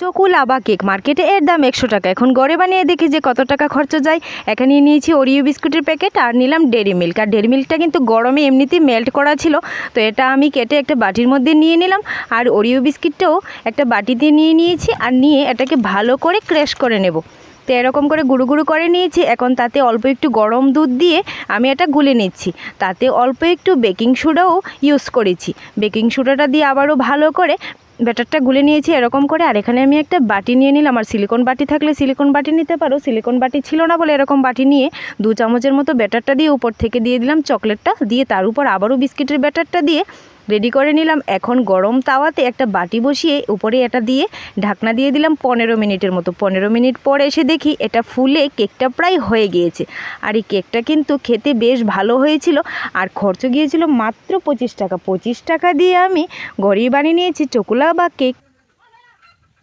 চকুলা বা কেক মার্কেটে এর দাম 100 টাকা। এখন ঘরে বানিয়ে দেখি যে কত টাকা খরচ যায়। এখানে নিয়েছি ওরিও বিস্কুটের প্যাকেট আর নিলাম ডেরি মিল্ক। আর ডেরি মিল্কটা কিন্তু গরমে এমনিতেই মেল্ট করা ছিল, তো এটা আমি কেটে একটা বাটির মধ্যে নিয়ে নিলাম। আর ওরিও বিস্কিটটাও একটা বাটিতে নিয়ে নিয়েছি আর নিয়ে এটাকে ভালো করে ক্র্যাশ করে নেব। তো এরকম করে গুঁড়ো গুঁড়ো করে নিয়েছি। এখন তাতে অল্প একটু গরম দুধ দিয়ে আমি এটা গুলে নিচ্ছি। তাতে অল্প একটু বেকিং সোডাও ইউজ করেছি। বেকিং সোডাটা দিয়ে আবারও ভালো করে ব্যাটারটা গুলে নিয়েছি এরকম করে। আর এখানে আমি একটা বাটি নিয়ে নিলাম। আর সিলিকন বাটি থাকলে সিলিকন বাটি নিতে পারো, সিলিকন বাটি ছিল না বলে এরকম বাটি নিয়ে 2 চামচের মতো ব্যাটারটা দিয়ে উপর থেকে দিয়ে দিলাম চকলেটটা, দিয়ে তার উপর আবারও বিস্কিটের ব্যাটারটা দিয়ে রেডি করে নিলাম। এখন গরম তাওয়াতে একটা বাটি বসিয়ে উপরে এটা দিয়ে ঢাকনা দিয়ে দিলাম 15 মিনিটের মতো। 15 মিনিট পর এসে দেখি এটা ফুলে কেকটা প্রায় হয়ে গিয়েছে। আর এই কেকটা কিন্তু খেতে বেশ ভালো হয়েছিল। আর খরচ গিয়েছিল মাত্র 25 টাকা। 25 টাকা দিয়ে আমি ঘরেই বানিয়ে নিয়েছি চকুলা বা কেক।